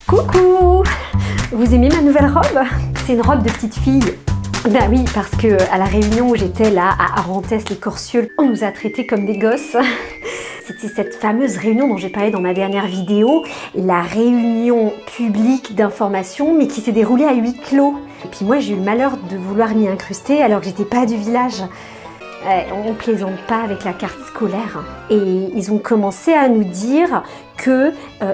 Coucou! Vous aimez ma nouvelle robe? C'est une robe de petite fille. Ben oui, parce que à la réunion où j'étais là, à Arentès-les-Corcieux, on nous a traités comme des gosses. C'était cette fameuse réunion dont j'ai parlé dans ma dernière vidéo, la réunion publique d'information, mais qui s'est déroulée à huis clos. Et puis moi, j'ai eu le malheur de vouloir m'y incruster alors que j'étais pas du village. On plaisante pas avec la carte scolaire. Et ils ont commencé à nous dire que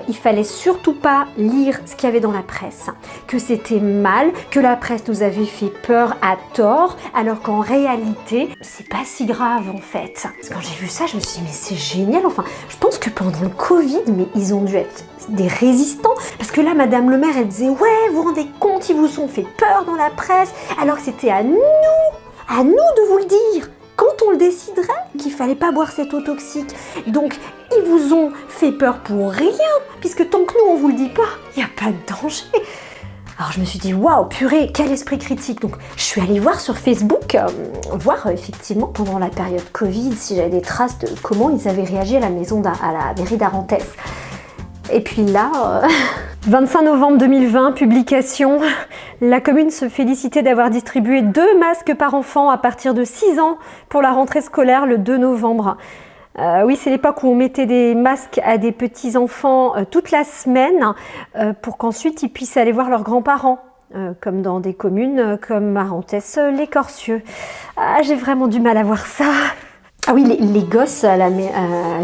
il fallait surtout pas lire ce qu'il y avait dans la presse, que c'était mal, que la presse nous avait fait peur à tort, alors qu'en réalité, c'est pas si grave en fait. Parce que quand j'ai vu ça, je me suis dit mais c'est génial. Enfin, je pense que pendant le Covid, mais ils ont dû être des résistants. Parce que là, Madame le maire, elle disait ouais, vous vous rendez compte, ils vous ont fait peur dans la presse, alors que c'était à nous de vous le dire. Quand on le déciderait qu'il fallait pas boire cette eau toxique. Donc, ils vous ont fait peur pour rien, puisque tant que nous, on vous le dit pas, il n'y a pas de danger. Alors, je me suis dit, waouh, purée, quel esprit critique. Donc, je suis allée voir sur Facebook, voir effectivement pendant la période Covid, si j'avais des traces de comment ils avaient réagi à la mairie d'Arentès. Et puis là, 25 novembre 2020, publication, la commune se félicitait d'avoir distribué 2 masques par enfant à partir de 6 ans pour la rentrée scolaire le 2 novembre. Oui, c'est l'époque où on mettait des masques à des petits-enfants toute la semaine pour qu'ensuite ils puissent aller voir leurs grands-parents. Comme dans des communes comme Arentès-les-Corcieux. Ah, j'ai vraiment du mal à voir ça. Ah oui, les gosses à la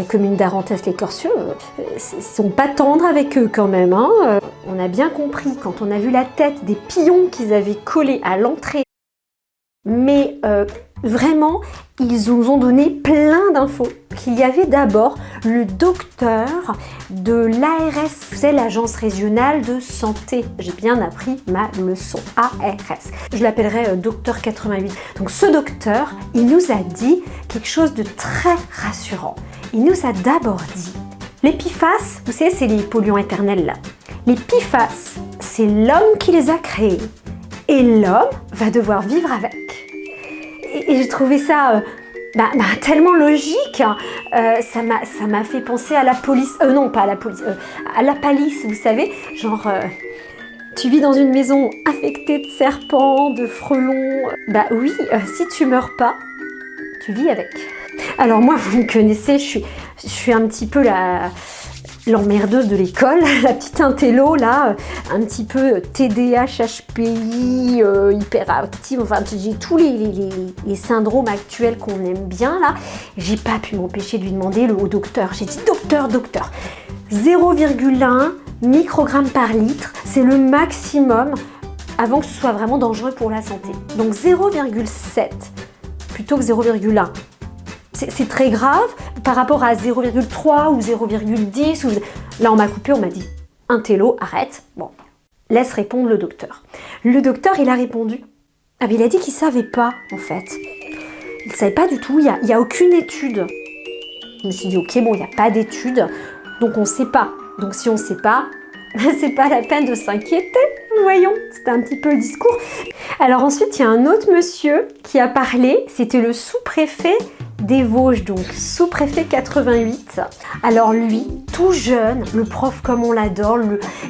commune d'Arentès-les-Corcieux sont pas tendres avec eux quand même. Hein. On a bien compris quand on a vu la tête des pions qu'ils avaient collés à l'entrée. Mais vraiment, ils nous ont donné plein d'infos. Qu'il y avait d'abord le docteur de l'ARS, c'est l'Agence régionale de santé. J'ai bien appris ma leçon, ARS. Je l'appellerai docteur 88. Donc ce docteur, il nous a dit quelque chose de très rassurant. Il nous a d'abord dit, les PFAS, vous savez, c'est les polluants éternels là. Les PFAS, c'est l'homme qui les a créés. Et l'homme va devoir vivre avec. Et j'ai trouvé ça tellement logique. Ça m'a fait penser à la police. Non, pas à la police. À la palisse, vous savez. Genre, tu vis dans une maison infectée de serpents, de frelons. Bah oui, si tu meurs pas, tu vis avec. Alors moi, vous me connaissez, je suis un petit peu l'emmerdeuse de l'école, la petite intello là, un petit peu TDAH, HPI, hyperactive, enfin j'ai tous les syndromes actuels qu'on aime bien là. J'ai pas pu m'empêcher de lui demander au docteur, j'ai dit docteur, 0,1 microgrammes par litre, c'est le maximum avant que ce soit vraiment dangereux pour la santé. Donc 0,7 plutôt que 0,1. C'est très grave par rapport à 0,3 ou 0,10. Là, on m'a coupé, on m'a dit « Intello, arrête ». Bon, laisse répondre le docteur. Le docteur, il a répondu. Ah, mais il a dit qu'il ne savait pas, en fait. Il ne savait pas du tout, il n'y a aucune étude. Je me suis dit « Ok, bon, il n'y a pas d'étude, donc on ne sait pas. Donc si on ne sait pas, c'est pas la peine de s'inquiéter. » Voyons, c'était un petit peu le discours. Alors ensuite, il y a un autre monsieur qui a parlé, c'était le sous-préfet des Vosges, donc sous-préfet 88. Alors lui, tout jeune, le prof comme on l'adore,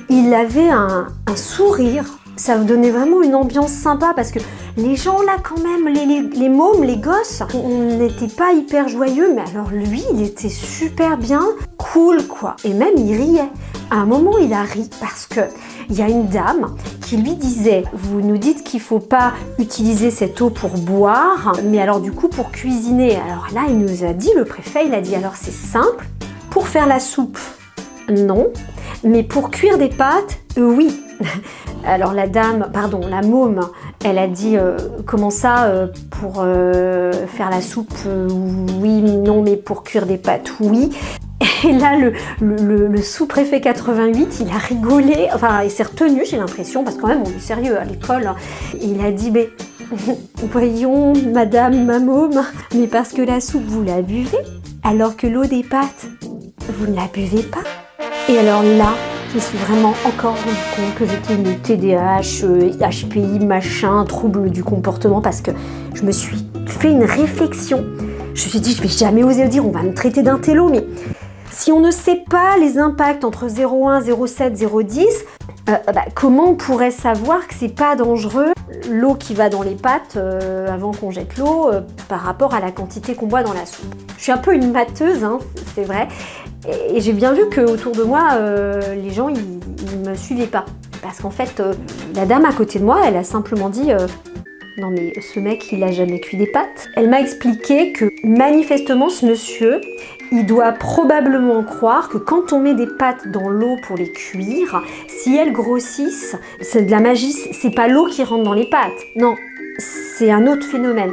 il avait un sourire. Ça vous donnait vraiment une ambiance sympa parce que les gens là quand même, les mômes, les gosses, on n'était pas hyper joyeux, mais alors lui, il était super bien, cool quoi. Et même il riait. À un moment, il a ri parce que il y a une dame qui lui disait « Vous nous dites qu'il ne faut pas utiliser cette eau pour boire, mais alors du coup pour cuisiner. » Alors là, il nous a dit, le préfet, il a dit « Alors c'est simple, pour faire la soupe, non, mais pour cuire des pâtes, oui. » Alors la môme, elle a dit comment ça, pour faire la soupe, oui, non, mais pour cuire des pâtes, oui. Et là, le sous-préfet 88, il a rigolé, enfin, il s'est retenu, j'ai l'impression, parce que quand même, on est sérieux à l'école. Il a dit, mais voyons, madame, ma môme, mais parce que la soupe, vous la buvez, alors que l'eau des pâtes, vous ne la buvez pas. Et alors là, je me suis vraiment encore rendu compte que j'étais une TDAH, HPI, machin, trouble du comportement, parce que je me suis fait une réflexion. Je me suis dit, je vais jamais oser le dire, on va me traiter d'intello, mais si on ne sait pas les impacts entre 0,1, 0,7, 0,10, Comment on pourrait savoir que c'est pas dangereux l'eau qui va dans les pâtes avant qu'on jette l'eau par rapport à la quantité qu'on boit dans la soupe? Je suis un peu une matheuse, hein, c'est vrai, et j'ai bien vu qu'autour de moi, les gens ils me suivaient pas. Parce qu'en fait, la dame à côté de moi, elle a simplement dit non mais ce mec il a jamais cuit des pâtes. Elle m'a expliqué que manifestement ce monsieur, il doit probablement croire que quand on met des pâtes dans l'eau pour les cuire, si elles grossissent, c'est de la magie, c'est pas l'eau qui rentre dans les pâtes. Non, c'est un autre phénomène.